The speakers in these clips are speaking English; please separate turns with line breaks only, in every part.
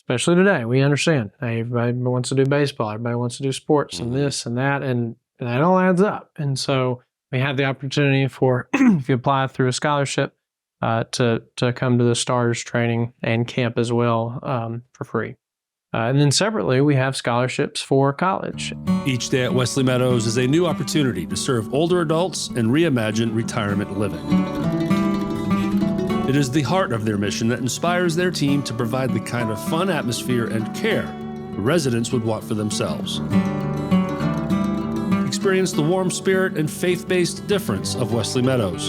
especially today. We understand. Everybody wants to do baseball. Everybody wants to do sports and this and that, and that all adds up. And so we have the opportunity for, if you apply through a scholarship, to come to the STARS training and camp as well for free. And then separately, we have scholarships for college.
Each day at Wesley Meadows is a new opportunity to serve older adults and reimagine retirement living. It is the heart of their mission that inspires their team to provide the kind of fun atmosphere and care residents would want for themselves. Experience the warm spirit and faith-based difference of Wesley Meadows.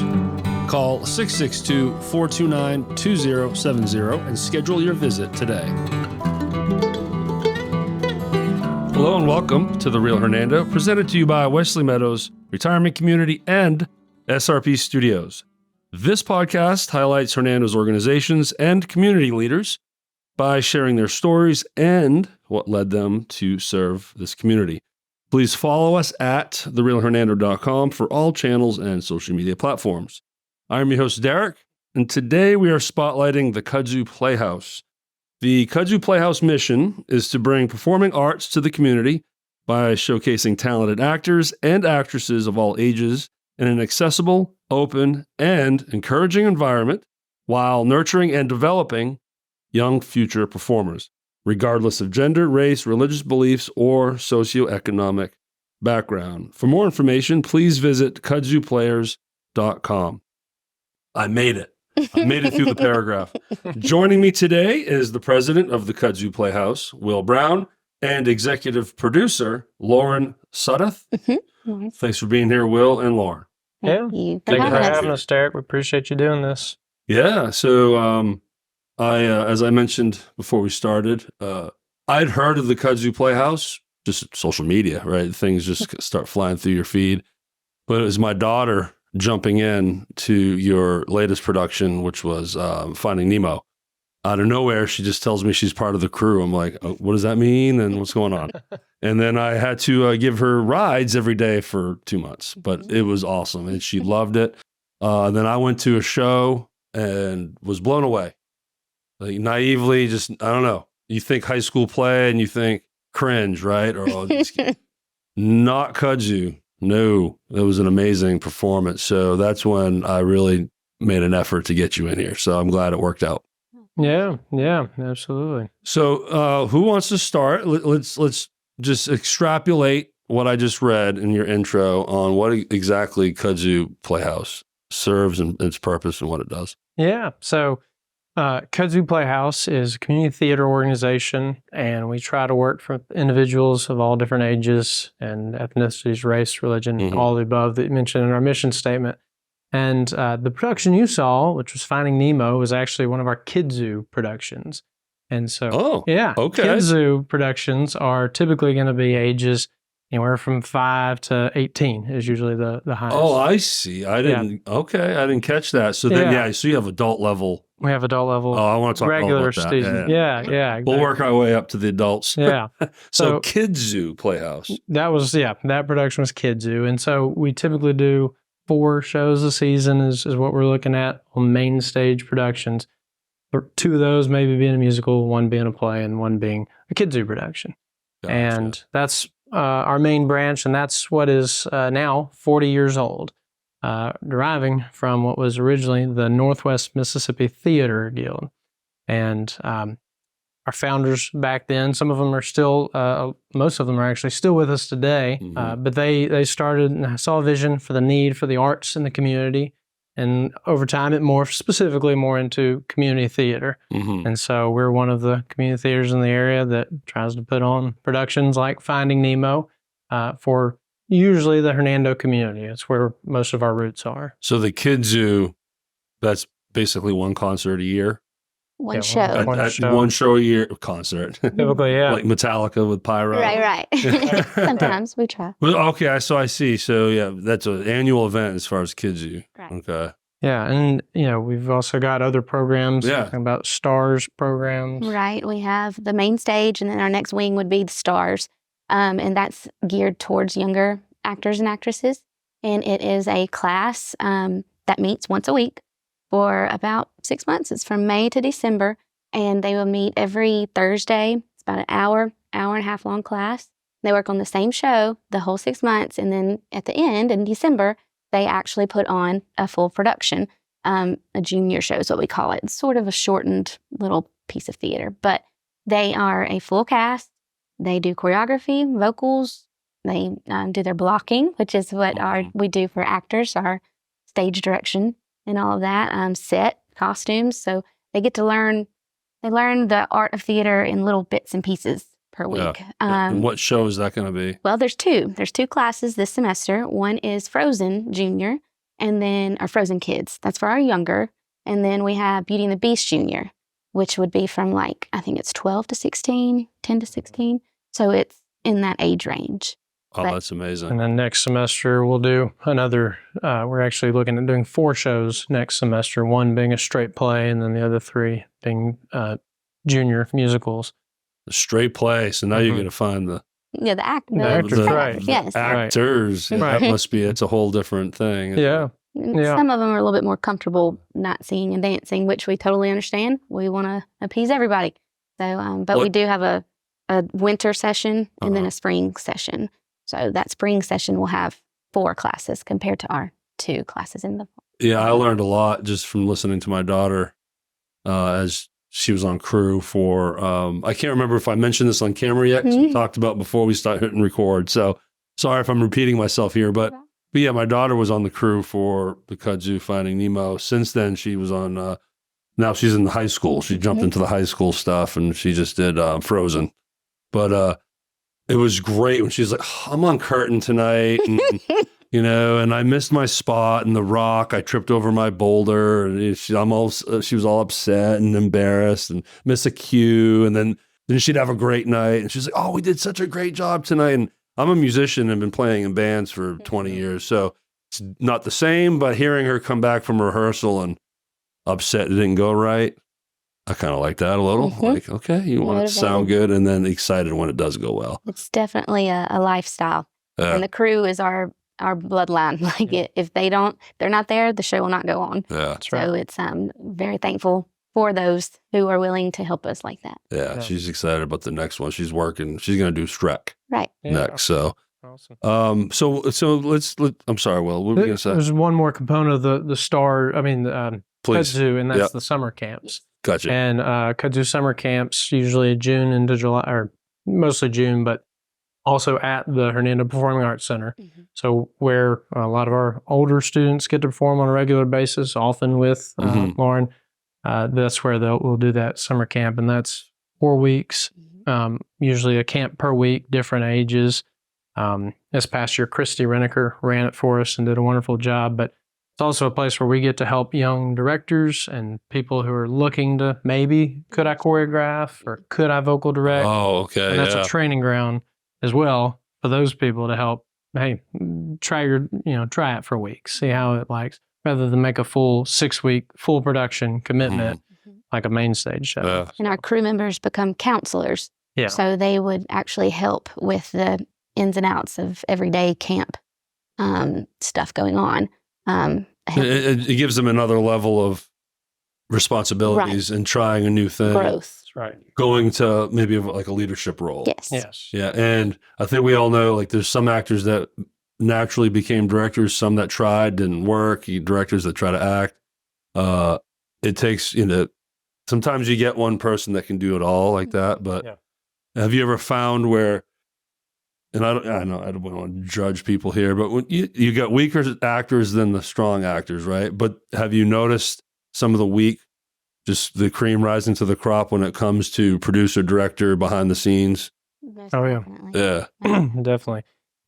Call 662-429-2070 and schedule your visit today. Hello and welcome to the Real Hernando, presented to you by Wesley Meadows Retirement Community and SRP Studios. This podcast highlights Hernando's organizations and community leaders by sharing their stories and what led them to serve this community. Please follow us at therealhernando.com for all channels and social media platforms. I'm your host, Derek, and today we are spotlighting the Kudzu Playhouse. The Kudzu Playhouse mission is to bring performing arts to the community by showcasing talented actors and actresses of all ages in an accessible, open, and encouraging environment while nurturing and developing young future performers, regardless of gender, race, religious beliefs, or socio-economic background. For more information, please visit kudzuplayers.com. I made it. I made it through the paragraph. Joining me today is the president of the Kudzu Playhouse, Will Brown, and executive producer, Lauren Suddoth.
Mm-hmm.
Thanks for being here, Will and Lauren.
Thank you
Thank you for having us, Derek. We appreciate you doing this.
Yeah. So as I mentioned before we started, I'd heard of the Kudzu Playhouse, just social media, right? Things just start flying through your feed. But it was my daughter jumping in to your latest production, which was Finding Nemo. Out of nowhere, she just tells me she's part of the crew. I'm like, oh, what does that mean? And what's going on? And then I had to give her rides every day for 2 months, but it was awesome. And she loved it. Then I went to a show and was blown away. Like naively, just, I don't know. You think high school play and you think cringe, right? Or not Kudzu. No, it was an amazing performance. So that's when I really made an effort to get you in here. So I'm glad it worked out.
Yeah, absolutely.
So who wants to start? Let's just extrapolate what I just read in your intro on what exactly Kudzu Playhouse serves and its purpose and what it does.
Yeah, so Kudzu Playhouse is a community theater organization, and we try to work for individuals of all different ages and ethnicities, race, religion, all the above that you mentioned in our mission statement. And the production you saw, which was Finding Nemo, was actually one of our Kidzu productions. And so, Kidzu productions are typically going to be ages anywhere from 5 to 18 is usually the highest.
Oh, I see. I didn't catch that. So then, so you have adult level.
We have adult level.
Oh, I want to talk
regular
about that.
season. Yeah. Exactly.
We'll work our way up to the adults.
Yeah.
So Kidzu Playhouse.
That production was Kidzu. And so we typically do 4 shows a season is what we're looking at on main stage productions. 2 of those maybe being a musical, 1 being a play, and 1 being a Kidzu production. Gotcha. And that's our main branch, and that's what is now 40 years old, deriving from what was originally the Northwest Mississippi Theater Guild. And our founders back then, some of them are still, most of them are actually still with us today, but they started and saw a vision for the need for the arts in the community. And over time, it morphed specifically more into community theater. And so we're one of the community theaters in the area that tries to put on productions like Finding Nemo for usually the Hernando community. It's where most of our roots are.
So the Kidzu, that's basically 1 concert a year?
One show.
One show a year concert.
Typically, yeah.
Like Metallica with Pyro.
Right. Sometimes we try.
Well, okay, so I see. So yeah, that's an annual event as far as Kidzu.
Right.
Okay.
Yeah, and we've also got other programs, talking about STARS programs.
Right. We have the main stage, and then our next wing would be the STARS. And that's geared towards younger actors and actresses. And it is a class that meets once a week for about 6 months. It's from May to December. and they will meet every Thursday. It's about an hour and a half long class. They work on the same show the whole 6 months, and then at the end, in December, they actually put on a full production. A junior show is what we call it. It's sort of a shortened little piece of theater, but they are a full cast. They do choreography, vocals. They do their blocking, which is what we do for actors, our stage direction and all of that, set, costumes. So they get to learn the art of theater in little bits and pieces per week.
And what show is that going to be?
Well, there's two. There's two classes this semester. One is Frozen Junior, and then our Frozen Kids. That's for our younger. And then we have Beauty and the Beast Junior, which would be from I think it's 12 to 16, 10 to 16. So it's in that age range.
Oh, that's amazing.
And then next semester, we'll do another, we're actually looking at doing 4 shows next semester, one being a straight play, and then the other 3 being junior musicals.
The straight play. So now you're going to find the
actors, right.
Yes.
Actors.
Right.
That must be, it's a whole different thing.
Yeah.
Some of them are a little bit more comfortable not singing and dancing, which we totally understand. We want to appease everybody. So, but we do have a winter session and then a spring session. So that spring session will have 4 classes compared to our 2 classes in the fall.
Yeah, I learned a lot just from listening to my daughter as she was on crew for, I can't remember if I mentioned this on camera yet, 'cause we talked about before we start hitting record. So sorry if I'm repeating myself here, but yeah, my daughter was on the crew for the Kudzu Finding Nemo. Since then, she was on, now she's in the high school. She jumped into the high school stuff and she just did Frozen. But it was great when she's like, I'm on curtain tonight, and, and I missed my spot in the rock. I tripped over my boulder, and she was all upset and embarrassed and missed a cue. And then she'd have a great night, and she's like, oh, we did such a great job tonight. And I'm a musician and been playing in bands for 20 years, so it's not the same, but hearing her come back from rehearsal and upset it didn't go right, I kind of like that a little. Like, okay, you want it to sound good, and then excited when it does go well.
It's definitely a lifestyle. And the crew is our bloodline. If they're not there, the show will not go on.
Yeah, that's
right. So it's very thankful for those who are willing to help us like that.
Yeah, she's excited about the next one. She's working. She's going to do Shrek next. So,
awesome.
So let's. I'm sorry, Will. What were we going to say?
There's one more component of the star. I mean,
Please.
Kudzu, and that's the summer camps.
Gotcha.
And Kudzu summer camps usually June into July, or mostly June, but also at the Hernando Performing Arts Center. So where a lot of our older students get to perform on a regular basis, often with Lauren. That's where we'll do that summer camp, and that's 4 weeks. Usually a camp per week, different ages. This past year, Christy Reneker ran it for us and did a wonderful job, but it's also a place where we get to help young directors and people who are looking to could I choreograph or could I vocal direct?
Oh, okay.
And that's a training ground as well for those people to help. Hey, try it for a week, see how it likes, rather than make a full 6-week full production commitment like a main stage show.
And our crew members become counselors.
Yeah.
So they would actually help with the ins and outs of everyday camp stuff going on.
It gives them another level of responsibilities and trying a new thing.
Growth.
That's right.
Going to maybe like a leadership role.
Yes.
Yeah. And I think we all know, like, there's some actors that naturally became directors, some that tried, didn't work, directors that try to act. It takes, sometimes you get one person that can do it all like that. But have you ever found where, and I know I don't want to judge people here, but when you got weaker actors than the strong actors, right? But have you noticed some of the weak, just the cream rising to the crop when it comes to producer, director, behind the scenes?
Oh, yeah.
Yeah.
Definitely.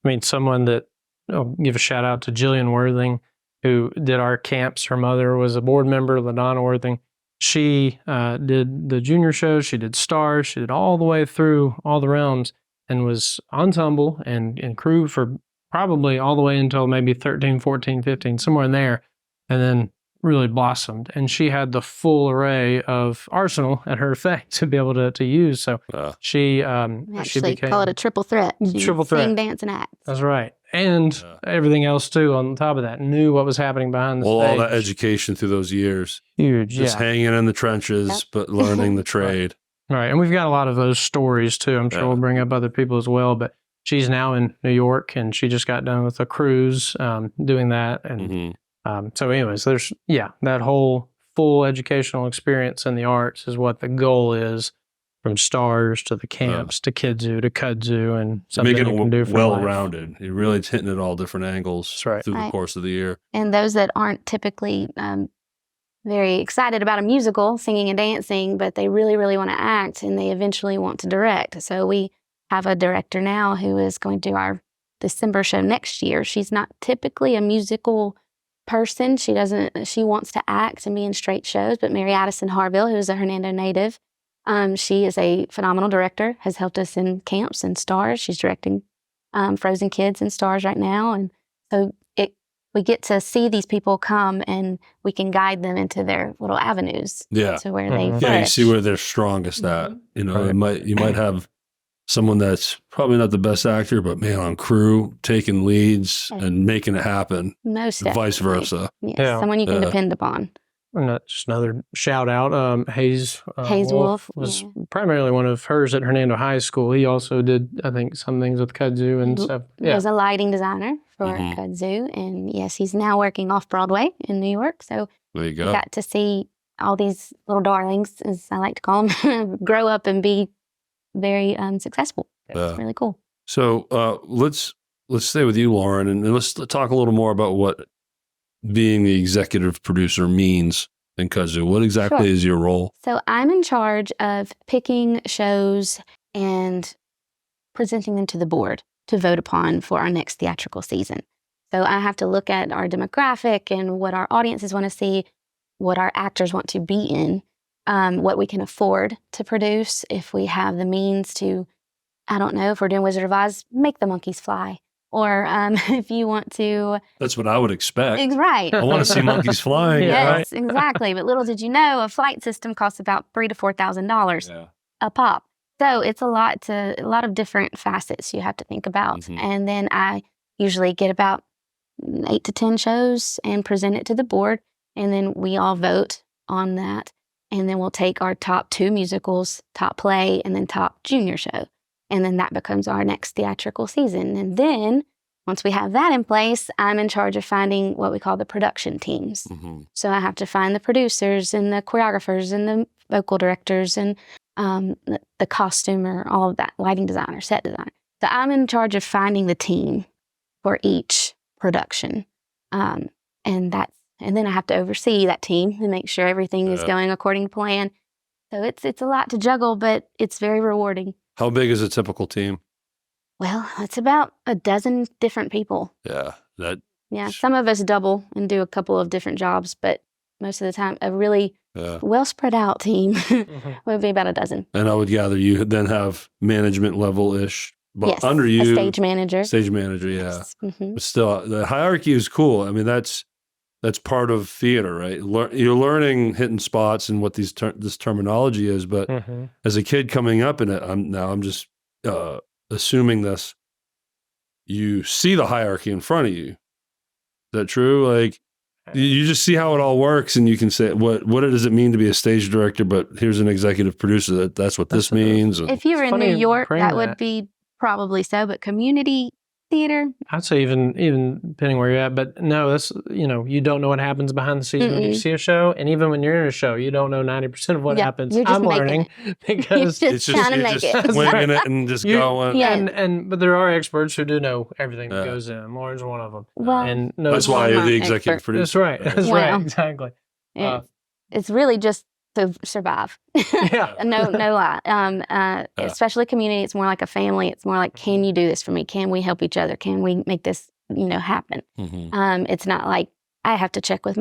I mean, someone that, I'll give a shout out to Jillian Worthing, who did our camps. Her mother was a board member, LaDonna Worthing. She did the junior shows. She did stars. She did all the way through all the realms and was ensemble and crew for probably all the way until maybe 13, 14, 15, somewhere in there. And then really blossomed, and she had the full array of arsenal at her effect to be able to use. So she became
call it a triple threat.
Triple threat.
Sing, dance, and act.
That's right. And everything else too on top of that. Knew what was happening behind the stage.
All that education through those years.
Huge,
Just hanging in the trenches, but learning the trade.
Right. And we've got a lot of those stories too. I'm sure we'll bring up other people as well. But she's now in New York, and she just got done with a cruise doing that. And so anyways, there's, that whole full educational experience in the arts is what the goal is, from stars to the camps to Kidzu to Kudzu, and something
making
you can do
it
for
well-rounded. You're really hitting it all different angles through the course of the year.
And those that aren't typically very excited about a musical, singing and dancing, but they really, really want to act, and they eventually want to direct. So we have a director now who is going to do our December show next year. She's not typically a musical person. She wants to act and be in straight shows, but Mary Addison Harville, who is a Hernando native, she is a phenomenal director, has helped us in camps and stars. She's directing Frozen Kids and stars right now. And so we get to see these people come, and we can guide them into their little avenues to where they flourish.
Yeah, you see where they're strongest at. You know, you might have someone that's probably not the best actor, but man, on crew, taking leads and making it happen.
Most
and vice versa.
Yes, someone you can depend upon.
And just another shout out, Hayes
Wolf
was primarily one of hers at Hernando High School. He also did, I think, some things with Kudzu and stuff.
He was a lighting designer for Kudzu, and yes, he's now working off Broadway in New York. So
there you go.
We got to see all these little darlings, as I like to call them, grow up and be very successful. It's really cool.
So let's stay with you, Lauren, and let's talk a little more about what being the executive producer means in Kudzu. What exactly is your role?
So I'm in charge of picking shows and presenting them to the board to vote upon for our next theatrical season. So I have to look at our demographic and what our audiences want to see, what our actors want to be in, what we can afford to produce, if we have the means to, I don't know, if we're doing Wizard of Oz, make the monkeys fly. Or if you want to...
That's what I would expect.
Right.
I want to see monkeys flying.
Yes, exactly. But little did you know, a flight system costs about $3,000 to $4,000 a pop. So it's a lot of different facets you have to think about. And then I usually get about 8 to 10 shows and present it to the board. And then we all vote on that. And then we'll take our top 2 musicals, top play, and then top junior show. And then that becomes our next theatrical season. And then once we have that in place, I'm in charge of finding what we call the production teams. So I have to find the producers and the choreographers and the vocal directors and the costumer, all of that, lighting designer, set designer. So I'm in charge of finding the team for each production. And then I have to oversee that team and make sure everything is going according to plan. So it's a lot to juggle, but it's very rewarding.
How big is a typical team?
Well, it's about a dozen different people.
Yeah.
Some of us double and do a couple of different jobs, but most of the time, a really well spread out team would be about a dozen.
And I would gather you then have management level-ish, but under you.
A stage manager.
Yes. But still, the hierarchy is cool. I mean, that's part of theater, right? You're learning hidden spots and what this terminology is. But as a kid coming up in it, I'm just assuming this. You see the hierarchy in front of you. Is that true? Like you just see how it all works, and you can say what does it mean to be a stage director? But here's an executive producer. That's what this means.
If you were in New York, that would be probably so. But community theater,
I'd say even depending where you're at, but no, that's, you don't know what happens behind the scenes when you see a show, and even when you're in a show, you don't know 90% of what happens.
I'm
learning because
you're just trying to make it,
swinging it and just going.
But there are experts who do know everything that goes in. Lauren's one of them.
Well,
and
that's why you're the executive producer.
That's right. Right. Exactly.
It's really just to survive. No lie. Especially community, it's more like a family. It's more like, can you do this for me? Can we help each other? Can we make this, happen? It's not like I have to check with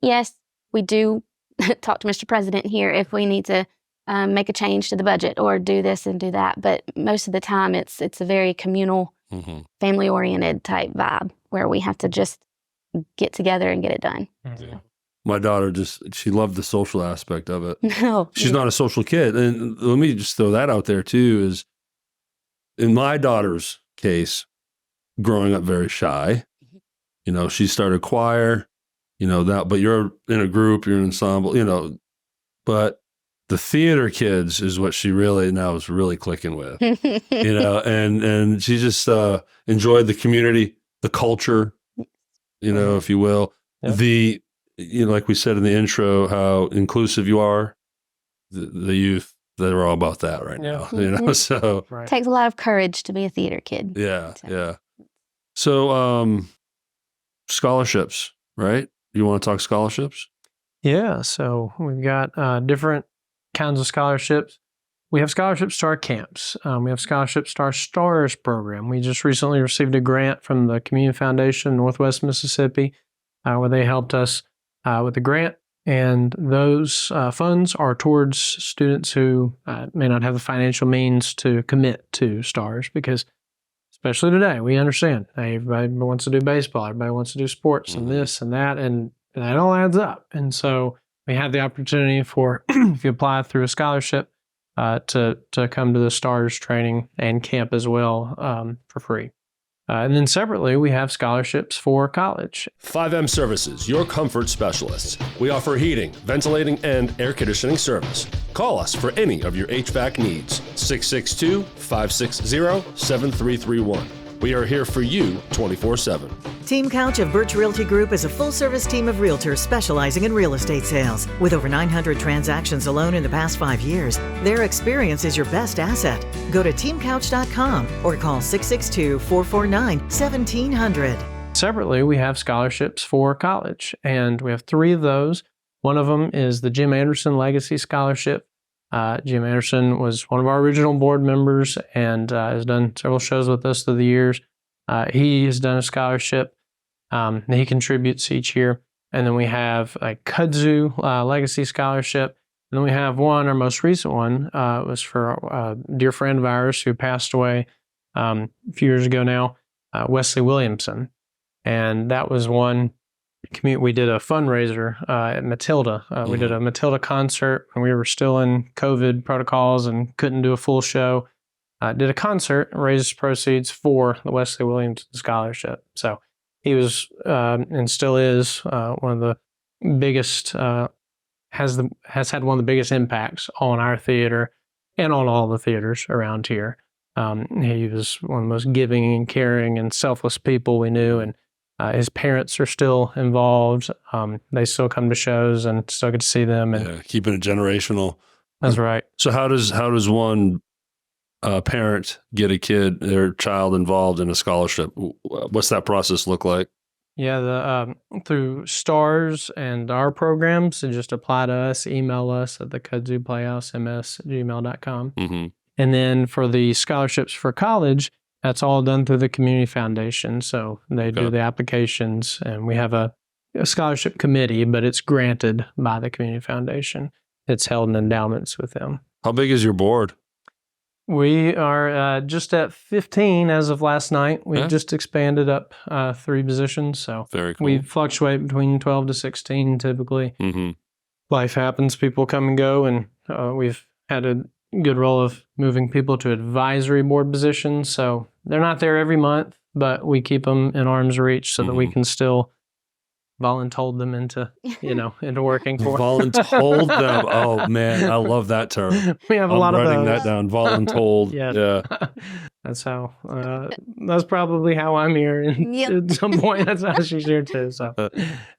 yes, we do talk to Mr. President here if we need to make a change to the budget or do this and do that. But most of the time, it's a very communal, family-oriented type vibe where we have to just get together and get it done.
my daughter she loved the social aspect of it.
No.
She's not a social kid. And let me just throw that out there too, is in my daughter's case, growing up very shy, she started choir, but you're in a group, you're in an ensemble, but the theater kids is what she really now is really clicking with, and she just enjoyed the community, the culture, if you will,
Yep.
Like we said in the intro, how inclusive you are, the youth, they're all about that right now, so.
Right.
Takes a lot of courage to be a theater kid.
Yeah. Yeah. So, scholarships, right? You want to talk scholarships?
Yeah, so we've got different kinds of scholarships. We have scholarships to our camps. We have scholarships to our STARS program. We just recently received a grant from the Community Foundation, Northwest Mississippi, where they helped us with the grant. And those funds are towards students who may not have the financial means to commit to STARS, because especially today, we understand everybody wants to do baseball, everybody wants to do sports and this and that, and that all adds up. And so we have the opportunity for, if you apply through a scholarship, to come to the STARS training and camp as well for free. And then separately, we have scholarships for college.
5M Services, your comfort specialists. We offer heating, ventilating, and air conditioning service. Call us for any of your HVAC needs. 662-560-7331. We are here for you 24/7.
Team Couch of Birch Realty Group is a full-service team of realtors specializing in real estate sales. With over 900 transactions alone in the past 5 years, their experience is your best asset. Go to teamcouch.com or call 662-449-1700.
Separately, we have scholarships for college, and we have 3 of those. One of them is the Jim Anderson Legacy Scholarship. Jim Anderson was one of our original board members and has done several shows with us through the years. He has done a scholarship that he contributes each year. And then we have a Kudzu Legacy Scholarship. And then we have one, our most recent one, was for a dear friend of ours who passed away a few years ago now, Wesley Williamson. And that was one. We did a fundraiser at Matilda. We did a Matilda concert when we were still in COVID protocols and couldn't do a full show. Did a concert, raised proceeds for the Wesley Williamson Scholarship. So he was and still is one of the biggest, has had one of the biggest impacts on our theater and on all the theaters around here. He was one of the most giving and caring and selfless people we knew, and his parents are still involved. They still come to shows and still get to see them. And
keeping it generational.
That's right.
So how does one parent get their child involved in a scholarship? What's that process look like?
Yeah, through STARS and our programs, so just apply to us, email us at the Kudzu Playhouse, ms@gmail.com. And then for the scholarships for college, that's all done through the Community Foundation. So they do the applications, and we have a scholarship committee, but it's granted by the Community Foundation. It's held in endowments with them.
How big is your board?
We are just at 15 as of last night. We've just expanded up 3 positions. So
very cool.
We fluctuate between 12 to 16 typically. Life happens, people come and go, and we've had a good role of moving people to advisory board positions. So they're not there every month, but we keep them in arm's reach so that we can still voluntold them into working for.
Voluntold them. Oh man, I love that term.
We have a lot of those.
I'm writing that down. Voluntold.
Yeah. That's how. That's probably how I'm here. And at some point, that's how she's here too. So,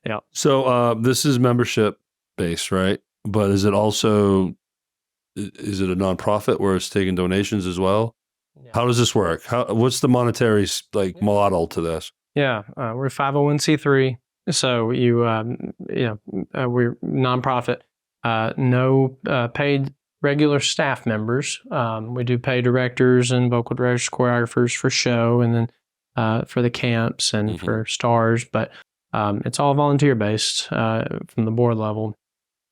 yeah.
So this is membership based, right? But is it also? Is it a nonprofit where it's taking donations as well? Yeah. How does this work? What's the monetary model to this?
Yeah, we're 501c3, so we're nonprofit. No paid regular staff members. We do pay directors and vocal directors, choreographers for show, and then for the camps and for STARS. But it's all volunteer based from the board level,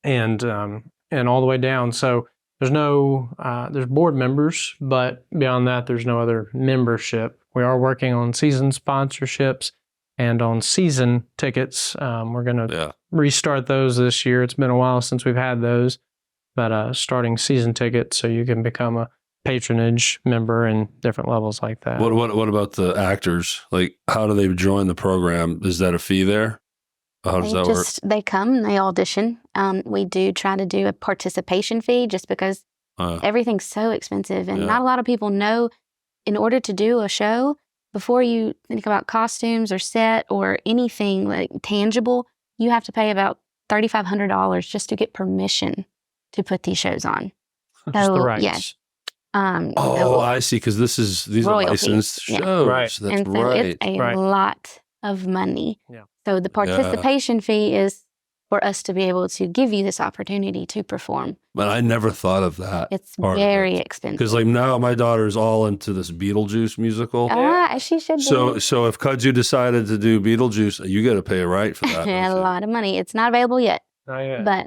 and all the way down. So. There's there's board members, but beyond that, there's no other membership. We are working on season sponsorships, And on season tickets, we're going to
Yeah.
restart those this year. It's been a while since we've had those, but starting season tickets so you can become a patronage member and different levels like that.
What about the actors? Like, how do they join the program? Is that a fee there? How does that work?
They come, they audition. We do try to do a participation fee just because everything's so expensive and not a lot of people know in order to do a show, before you think about costumes or set or anything like tangible, you have to pay about $3,500 just to get permission to put these shows on.
Just the rights.
Yes.
I see. Because these are licensed shows.
Right.
That's
and so
right.
it's a lot of money.
Yeah.
So the participation fee is for us to be able to give you this opportunity to perform.
But I never thought of that.
It's very expensive.
Because like now my daughter's all into this Beetlejuice musical.
She should be.
So if Kudzu decided to do Beetlejuice, you got to pay a right for that.
A lot of money. It's not available yet,
Not yet.
but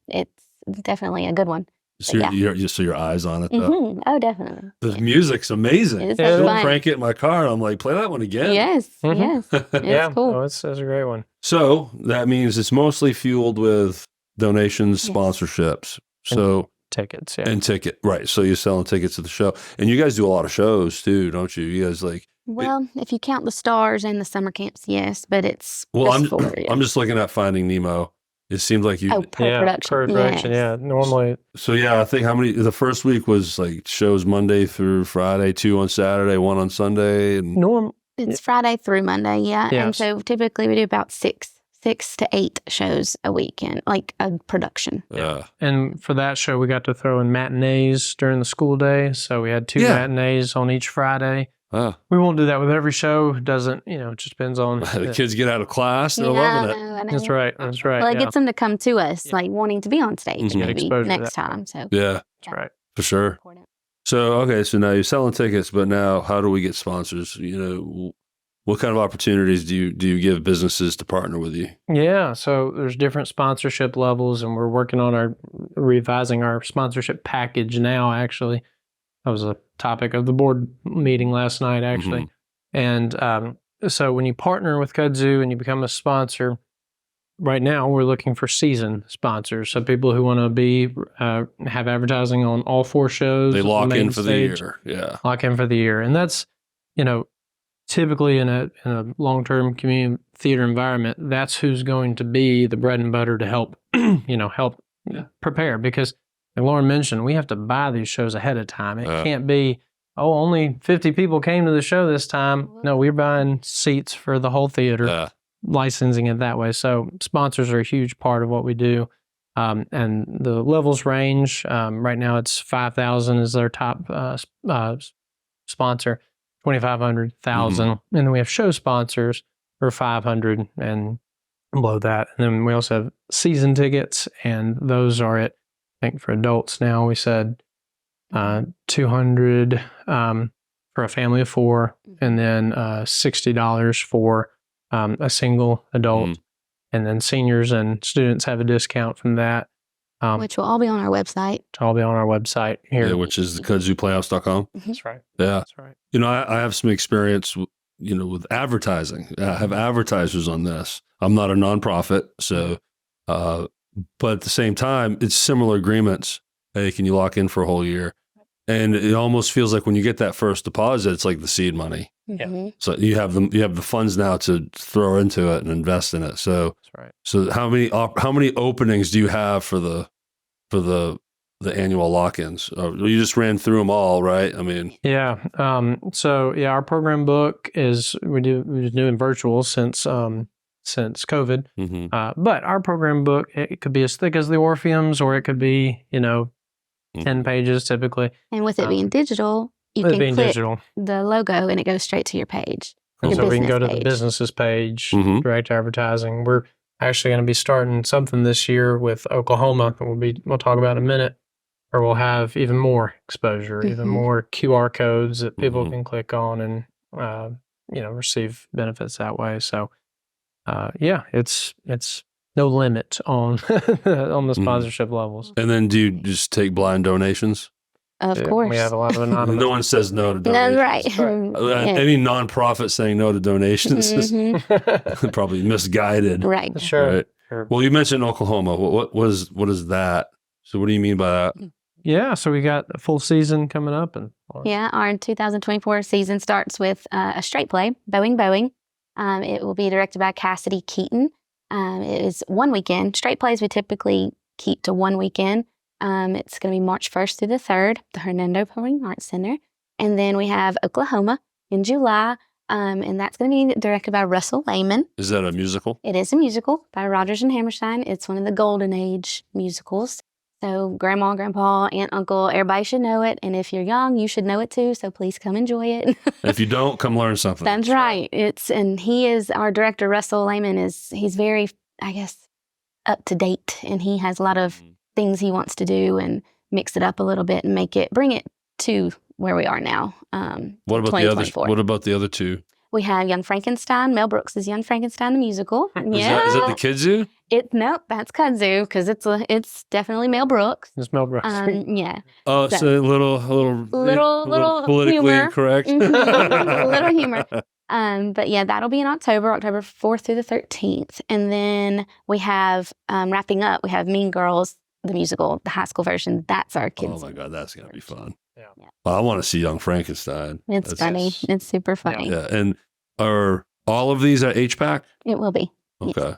it's definitely a good one.
So your eyes on it though.
Mm-hmm. Oh, definitely.
The music's amazing.
It's
I
fun.
crank it in my car. And I'm like, play that one again.
Yes, yes. It's cool.
Oh, it's a great one.
So that means it's mostly fueled with donations,
Yes.
sponsorships. So
Tickets, yeah.
and ticket, right? So you're selling tickets to the show, and you guys do a lot of shows too, don't you? You guys like.
Well, if you count the stars and the summer camps, yes, but it's
Well,
I'm
just looking at Finding Nemo. It seemed like you.
per production.
Per production,
Yes.
Normally,
So yeah, I think the first week was like shows Monday through Friday, 2 on Saturday, 1 on Sunday, and
It's Friday through Monday, yeah.
Yes.
And so typically we do about six to 8 shows a weekend, like a production.
and for that show, we got to throw in matinees during the school day. So we had 2 matinees on each Friday. We won't do that with every show. It doesn't, it just depends on
the kids get out of class, they're loving it.
I know.
That's right. That's right.
Well, it gets them to come to us, like wanting to be on stage
Mhm.
maybe
Exposure to
next
that.
time. So
Yeah,
That's right.
for sure.
important.
So okay, so now you're selling tickets, but now how do we get sponsors? What kind of opportunities do you give businesses to partner with you?
Yeah. So there's different sponsorship levels, and we're working on revising our sponsorship package now, actually. That was a topic of the board meeting last night, actually. And so when you partner with Kudzu and you become a sponsor, right now we're looking for season sponsors. So people who want to have advertising on all 4 shows.
They lock in for the
stage,
year. Yeah.
Lock in for the year. And that's, typically in a long-term community theater environment, that's who's going to be the bread and butter to help, prepare. Because like Lauren mentioned, we have to buy these shows ahead of time. It can't be, only 50 people came to the show this time. No, we're buying seats for the whole theater, licensing it that way. So sponsors are a huge part of what we do. And the levels range. Right now it's 5,000 is their top sponsor, 2,500, 1,000. And then we have show sponsors for 500 and below that. And then we also have season tickets, and those are I think for adults now, we said $200 for a family of 4, and then $60 for a single adult. And then seniors and students have a discount from that.
Which will all be on our website.
It'll all be on our website here.
Yeah, which is KudzuPlayhouse.com.
That's right.
Yeah.
That's right.
I have some experience, with advertising. I have advertisers on this. I'm not a nonprofit, so, but at the same time, it's similar agreements. Hey, can you lock in for a whole year? And it almost feels like when you get that first deposit, it's like the seed money.
Mm-hmm.
So you have the funds now to throw into it and invest in it. So
That's right.
So how many openings do you have for the annual lock-ins? You just ran through them all, right? I mean,
yeah. Our program book is we're doing virtual since COVID. But our program book, it could be as thick as the Orpheums, or it could be 10 pages typically.
And with it being digital, you can click the logo and it goes straight to your page.
And
your
so we can go to
business
the
page.
businesses page, direct advertising. We're actually going to be starting something this year with Oklahoma that we'll talk about in a minute, where we'll have even more exposure, even more QR codes that people can click on and receive benefits that way. So it's no limit on on the sponsorship levels.
and then do you just take blind donations?
Of course.
We have a lot of anonymous.
No one says no to
That's
donations.
right. Yeah.
Any nonprofit saying no to donations is
Mhm.
probably misguided.
Right.
Sure.
Right.
Sure.
Well, you mentioned Oklahoma. What is that? So what do you mean by that?
Yeah, so we got a full season coming up, and
Yeah, our 2024 season starts with a straight play, Boeing. It will be directed by Cassidy Keaton. It is one weekend. Straight plays we typically keep to one weekend. It's going to be March 1st through the 3rd, the Hernando Performing Arts Center. And then we have Oklahoma in July, and that's going to be directed by Russell Lehman.
Is that a musical?
It is a musical by Rodgers and Hammerstein. It's one of the golden age musicals. So grandma, grandpa, aunt, uncle, everybody should know it. And if you're young, you should know it too. So please come enjoy it.
If you don't, come learn something.
That's right. And he is our director, Russell Lehman, he's very, I guess, up to date. And he has a lot of things he wants to do and mix it up a little bit and bring it to where we are now.
What about the other?
2024.
What about the other two?
We have Young Frankenstein. Mel Brooks is Young Frankenstein, the musical.
Is that the Kudzu?
Nope, that's Kudzu because it's definitely Mel Brooks.
it's Mel Brooks.
Yeah.
Oh, it's
So-
a little politically
humor.
incorrect.
Mhm. A little humor. But yeah, that'll be in October 4th through the 13th. And then we have, wrapping up, we have Mean Girls, the musical, the high school version. That's our kids.
Oh my God, that's gonna be fun.
Yeah.
Well, I want to see Young Frankenstein.
It's
That's-
funny. It's super funny.
Yeah, and are all of these at HPAC?
It will be.
Okay,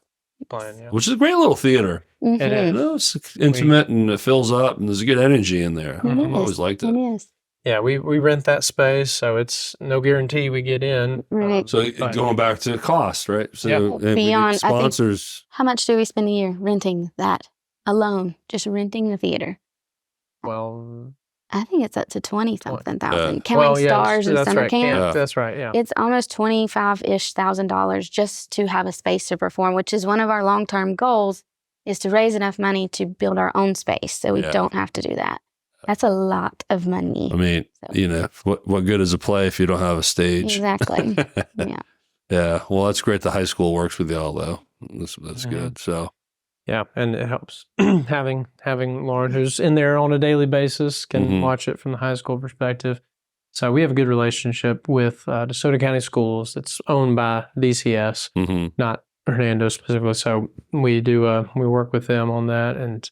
Playing, yeah.
which is a great little theater.
Mhm.
It
You
is.
know, it's intimate and it fills up, and there's a good energy in there.
It
I've
is.
always liked
It
it.
is.
Yeah, we rent that space, so it's no guarantee we get in.
Right.
So
But-
going back to cost, right? So
Yeah.
and we get
Beyond- I think-
sponsors.
How much do we spend a year renting that alone? Just renting the theater?
Well,
I think it's up to 20-something thousand.
Yeah.
Counting stars and
that's
summer
right.
camp.
Yeah.
That's right. Yeah.
It's almost $25-ish thousand just to have a space to perform, which is one of our long-term goals, is to raise enough money to build our own space so we
Yeah.
don't have to do that. That's a lot of money.
I mean,
So-
you know, what good is a play if you don't have a stage?
Exactly. Yeah.
Yeah. Well, that's great. The high school works with y'all, though. That's
Mhm.
good. So
Yeah, and it helps having Lauren, who's in there on a daily basis, can
Mhm.
watch it from the high school perspective. So we have a good relationship with DeSoto County Schools. It's owned by DCS,
mhm.
not Hernando specifically. So we we work with them on that, and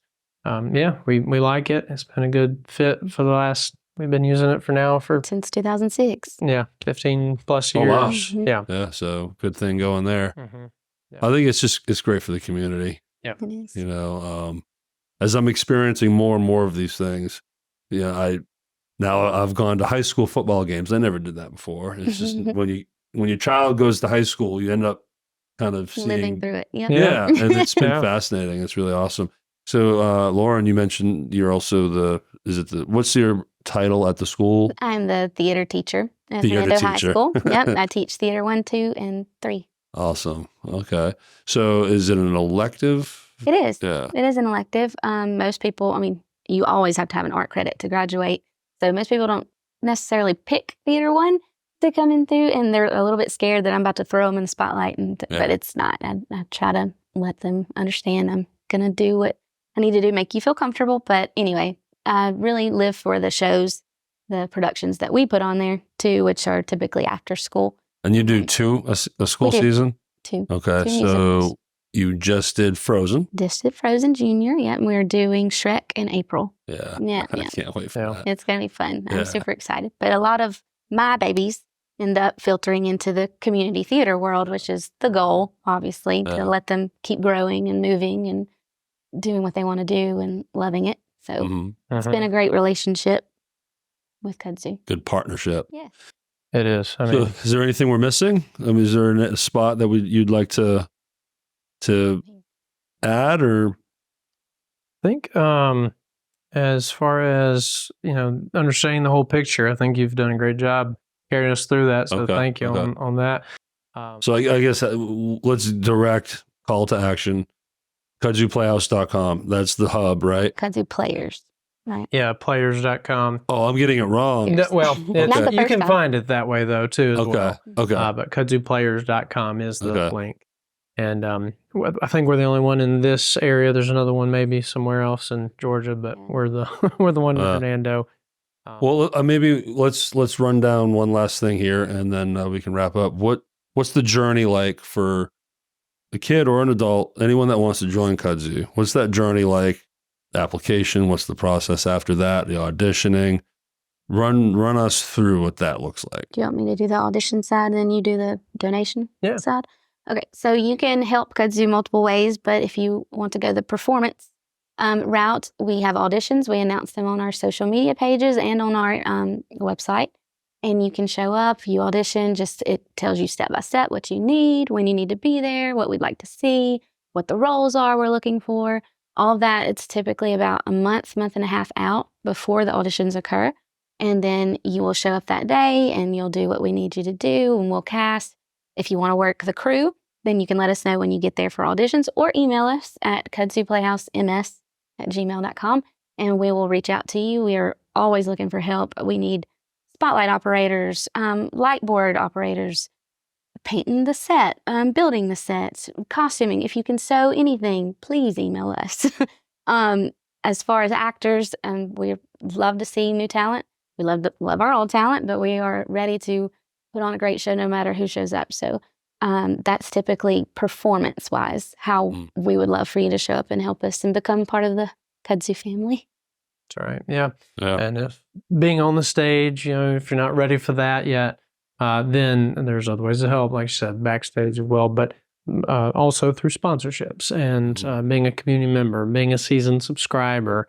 yeah, we like it. It's been a good fit for the last. We've been using it for
Since 2006.
15 plus
Oh,
years.
wow.
Mhm.
Yeah.
Yeah. So good thing going there.
Mm-hmm.
I think it's great for the community.
It is.
You know, as I'm experiencing more and more of these things, I've gone to high school football games. I never did that before. It's just when your child goes to high school, you end up kind of seeing,
Living through it. Yep.
yeah, and it's been
Yeah.
fascinating. It's really awesome. So, Lauren, you mentioned you're also what's your title at the school?
I'm the theater teacher at
Theater
Hernando High
teacher.
School. Yep. I teach theater 1, 2, and 3.
Awesome. Okay. So, is it an elective?
It is.
Yeah.
It is an elective. Most people, I mean, you always have to have an art credit to graduate. So most people don't necessarily pick theater 1 to come in through, and they're a little bit scared that I'm about to throw them in the spotlight.
Yeah.
But it's not. I try to let them understand I'm going to do what I need to do, make you feel comfortable. But anyway, I really live for the shows, the productions that we put on there too, which are typically after school.
And you do a school
We do.
season?
2.
Okay.
2
So,
musicals.
you just did Frozen.
Just did Frozen Junior. Yeah, and we're doing Shrek in April.
Yeah.
Yeah,
I
yeah.
can't wait for
Yeah.
that.
It's going to be fun.
Yeah.
I'm super excited. But a lot of my babies end up filtering into the community theater world, which is the goal, obviously,
Yeah.
to let them keep growing and moving and doing what they want to do and loving it. So
Mhm.
it's been a great relationship with Kudzu.
Good partnership.
Yes.
It is. I
So,
mean,
is there anything we're missing? I mean, is there a spot that you'd like to add, or
I think as far as understanding the whole picture, I think you've done a great job carrying us through that. So
Okay,
thank you
okay.
on that.
so? I guess let's direct call to action. KudzuPlayhouse.com. That's the hub, right?
Kudzu Players. Right.
Yeah, players.com.
Oh, I'm getting it wrong.
Yes.
Well,
Not the
you
first
can
time.
find it that way though too as
Okay.
well.
Okay.
But kudzuplayers.com is the
Okay.
link. And I think we're the only one in this area. There's another one maybe somewhere else in Georgia, but we're the one in
Uh.
Hernando.
Well, maybe let's run down one last thing here, and then we can wrap up. What's the journey like for a kid or an adult, anyone that wants to join Kudzu? What's that journey like? The application, what's the process after that? The auditioning. Run us through what that looks like.
Do you want me to do the audition side and then you do the donation side? Okay, so you can help Kudzu multiple ways, but if you want to go the performance route, we have auditions. We announce them on our social media pages and on our website. And you can show up, you audition, it tells you step by step what you need, when you need to be there, what we'd like to see, what the roles are we're looking for. All of that, it's typically about a month and a half out before the auditions occur. And then you will show up that day and you'll do what we need you to do and we'll cast. If you want to work the crew, then you can let us know when you get there for auditions or email us at kudzuplayhousems@gmail.com and we will reach out to you. We are always looking for help. We need spotlight operators, light board operators, painting the set, building the sets, costuming. If you can sew anything, please email us. As far as actors, we love to see new talent. We love our old talent, but we are ready to put on a great show no matter who shows up. So that's typically performance-wise how we would love for you to show up and help us and become part of the Kudzu family.
That's right. Yeah. And if being on the stage, if you're not ready for that yet, then there's other ways to help, like you said, backstage as well, but also through sponsorships and being a community member, being a seasoned subscriber.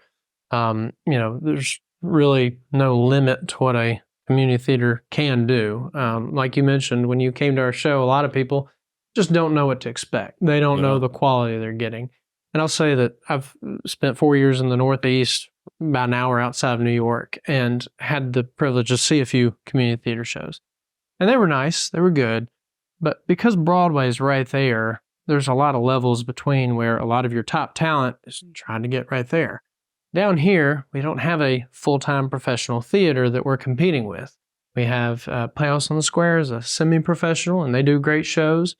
There's really no limit to what a community theater can do. Like you mentioned, when you came to our show, a lot of people just don't know what to expect. They don't know the quality they're getting. And I'll say that I've spent 4 years in the Northeast, about an hour outside of New York, and had the privilege to see a few community theater shows. And they were nice, they were good, but because Broadway is right there, there's a lot of levels between where a lot of your top talent is trying to get right there. Down here, we don't have a full-time professional theater that we're competing with. We have Playhouse on the Square as a semi-professional, and they do great shows,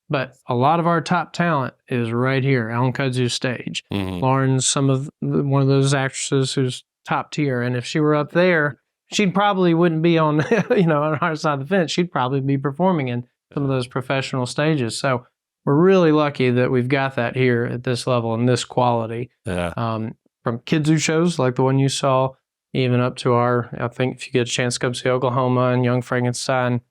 but a lot of our top talent is right here on Kudzu's stage. Lauren's one of those actresses who's top tier, and if she were up there, she probably wouldn't be on, on our side of the fence. She'd probably be performing in some of those professional stages. So we're really lucky that we've got that here at this level and this quality. From Kudzu shows like the one you saw, even up to I think if you get a chance to come see Oklahoma and Young Frankenstein,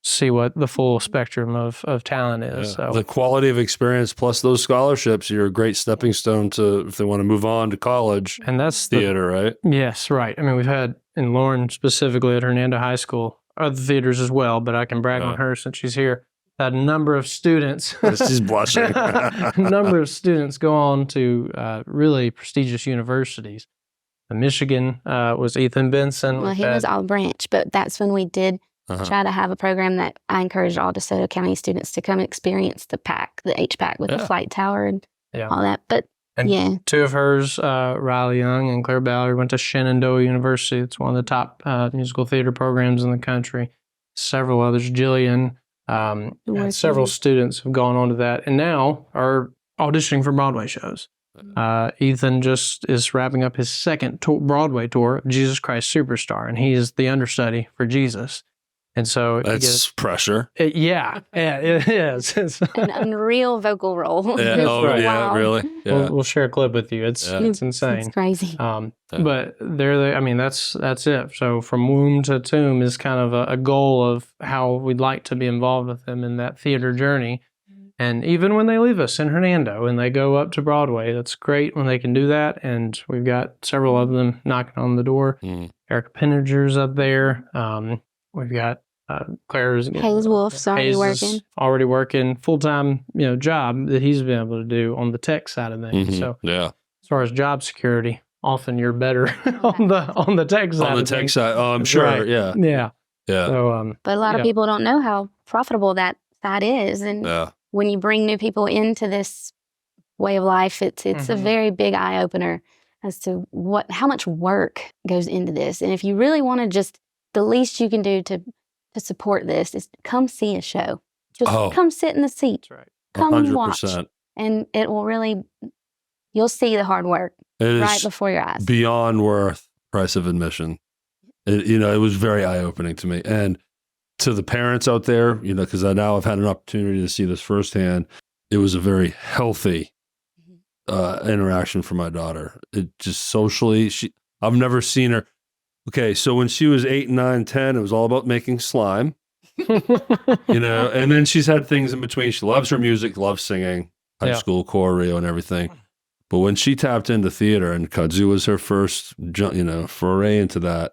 see what the full spectrum of talent is. So
the quality of experience plus those scholarships, you're a great stepping stone to, if they want to move on to college.
And that's
theater, right?
Yes, right. I mean, we've had, in Lauren specifically at Hernando High School, other theaters as well, but I can brag on her since she's here. Had a number of students.
She's blushing.
A number of students go on to really prestigious universities. Michigan was Ethan Benson.
Well, he was Olive Branch, but that's when we did try to have a program that I encouraged all DeSoto County students to come experience the HPAC with the flight tower and all that. But
two of hers, Riley Young and Claire Ballard, went to Shenandoah University. It's one of the top musical theater programs in the country. Several others, Jillian. And several students have gone on to that and now are auditioning for Broadway shows. Ethan just is wrapping up his second Broadway tour, Jesus Christ Superstar, and he is the understudy for Jesus. And so
that's pressure.
It is. It's
an unreal vocal role.
Wow. Really? Yeah.
We'll share a clip with you. It's insane.
It's crazy.
But that's it. So from womb to tomb is kind of a goal of how we'd like to be involved with them in that theater journey. And even when they leave us in Hernando and they go up to Broadway, that's great when they can do that. And we've got several of them knocking on the door. Eric Penninger's up there. We've got Claire's
Hayes Wolf's
already working full-time, job that he's been able to do on the tech side of things. So as far as job security, often you're better on the tech side.
On the tech side, I'm sure.
Right.
Yeah.
So,
but a lot of people don't know how profitable that side is, and when you bring new people into this way of life, it's a very big eye opener as to how much work goes into this. And if you really want to just, the least you can do to support this is come see a show. Just come sit in the seat.
That's right.
Come
100%.
watch. And it will really, you'll see the hard work right before your eyes.
Beyond worth price of admission. it was very eye-opening to me. And to the parents out there, because now I've had an opportunity to see this firsthand, it was a very healthy interaction for my daughter. It just socially, I've never seen her. Okay, so when she was 8, 9, 10, it was all about making slime, and then she's had things in between. She loves her music, loves singing, high school, choreo and everything. But when she tapped into theater and kudzu was her first, foray into that,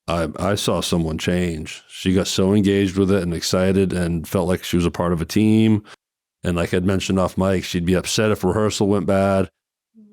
I saw someone change. She got so engaged with it and excited and felt like she was a part of a team. And like I'd mentioned off mic, she'd be upset if rehearsal went bad.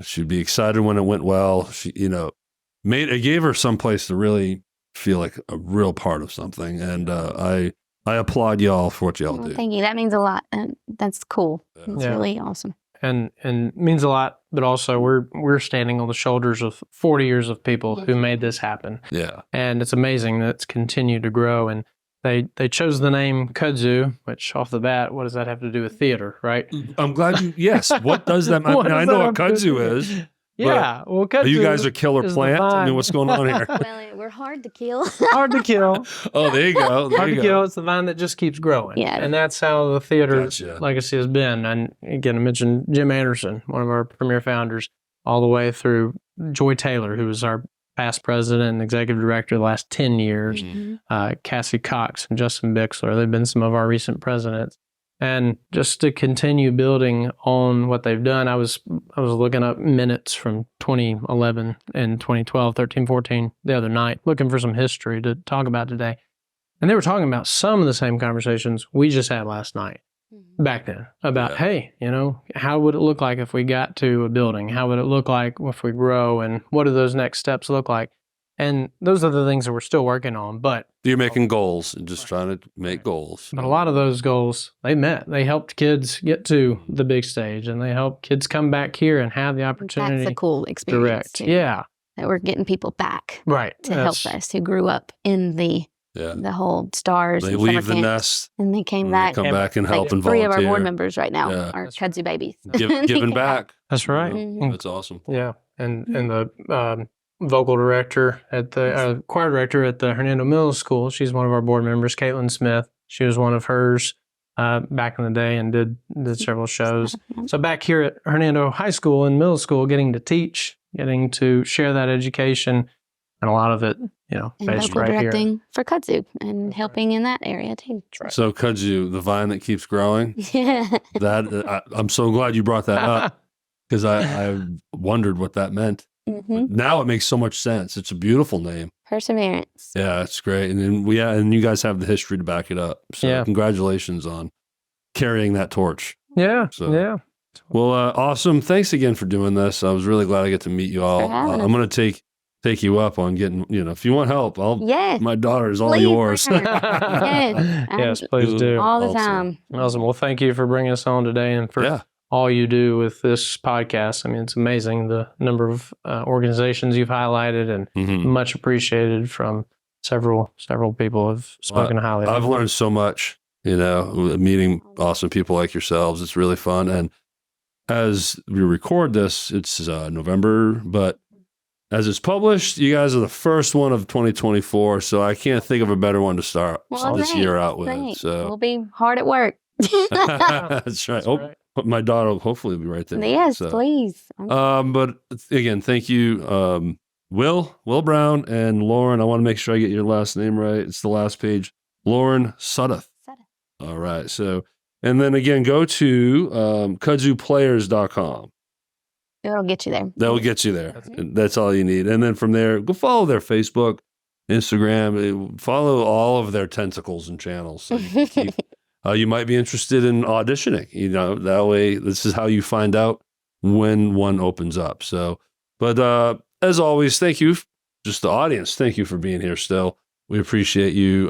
She'd be excited when it went well. She, it gave her some place to really feel like a real part of something. And I applaud y'all for what y'all do.
Thank you. That means a lot. That's cool. It's really awesome.
And means a lot, but also we're standing on the shoulders of 40 years of people who made this happen.
Yeah.
And it's amazing that it's continued to grow. And they chose the name Kudzu, which off the bat, what does that have to do with theater, right?
I'm glad yes. What does that mean? I know what kudzu is.
Yeah. Well, kudzu
you guys are killer plants. I mean, what's going on here?
Well, we're hard to kill.
Hard to kill.
Oh, there you go.
Hard to kill. It's the vine that just keeps growing.
Yeah.
And that's how the theater legacy has been. And again, I mentioned Jim Anderson, one of our premier founders, all the way through Joy Taylor, who was our past president and executive director the last 10 years, Cassie Cox and Justin Bixler. They've been some of our recent presidents. And just to continue building on what they've done, I was looking up minutes from 2011 and 2012, 13, 14 the other night, looking for some history to talk about today. And they were talking about some of the same conversations we just had last night back then about, hey, how would it look like if we got to a building? How would it look like if we grow? And what do those next steps look like? And those are the things that we're still working on. But
you're making goals and just trying to make goals.
But a lot of those goals, they met. They helped kids get to the big stage, and they helped kids come back here and have the opportunity.
That's a cool experience.
Direct. Yeah.
That we're getting people back.
Right.
To help us who grew up in the whole stars.
They leave the nest.
And they came back.
Come back and help and
3
volunteer.
of our board members right now are kudzu babies.
Giving back.
That's right.
That's awesome.
Yeah. And the vocal director at the choir director at the Hernando Middle School. She's one of our board members, Caitlin Smith. She was one of hers back in the day and did several shows. So back here at Hernando High School and Middle School, getting to teach, getting to share that education, and a lot of it, based
vocal
right
directing
here.
for kudzu and helping in that area too.
So kudzu, the vine that keeps growing.
Yeah.
I'm so glad you brought that up because I wondered what that meant. Now it makes so much sense. It's a beautiful name.
Perseverance.
Yeah, it's great. And then and you guys have the history to back it up. So congratulations on carrying that torch.
Yeah.
So,
yeah.
Well, awesome. Thanks again for doing this. I was really glad I get to meet you all. I'm going to take you up on getting, if you want help, my daughter is all yours.
Yes, please do.
All the time.
Awesome. Well, thank you for bringing us on today and for all you do with this podcast. I mean, it's amazing the number of organizations you've highlighted and much appreciated from several people have spoken highly of.
I've learned so much, meeting awesome people like yourselves. It's really fun. And as we record this, it's November, but as it's published, you guys are the first one of 2024. So I can't think of a better one to start this year out with. So
we'll be hard at work.
That's right. But my daughter will hopefully be right there.
Yes, please.
But again, thank you, Will Brown and Lauren. I want to make sure I get your last name right. It's the last page. Lauren Suddoth. All right. So, and then again, go to kudzuplayers.com.
It'll get you there.
That will get you there. That's all you need. And then from there, go follow their Facebook, Instagram. Follow all of their tentacles and channels. So you can keep you might be interested in auditioning, that way, this is how you find out when one opens up. So, but as always, thank you, just the audience. Thank you for being here still. We appreciate you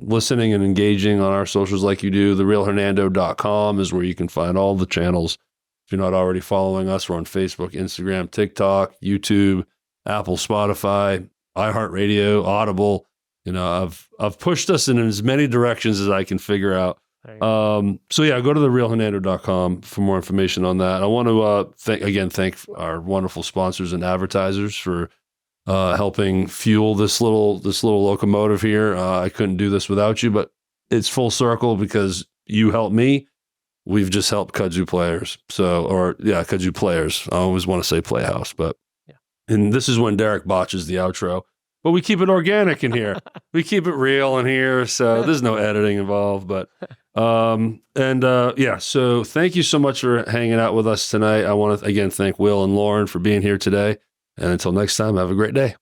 listening and engaging on our socials like you do. TheRealHernando.com is where you can find all the channels. If you're not already following us, we're on Facebook, Instagram, TikTok, YouTube, Apple, Spotify, iHeartRadio, Audible. I've pushed us in as many directions as I can figure out. So yeah, go to therealhernando.com for more information on that. I want to thank our wonderful sponsors and advertisers for helping fuel this little locomotive here. I couldn't do this without you, but it's full circle because you helped me. We've just helped Kudzu Players. Kudzu Players. I always want to say Playhouse, but and this is when Derek botches the outro. But we keep it organic in here. We keep it real in here, so there's no editing involved. But so thank you so much for hanging out with us tonight. I want to again thank Will and Lauren for being here today. And until next time, have a great day.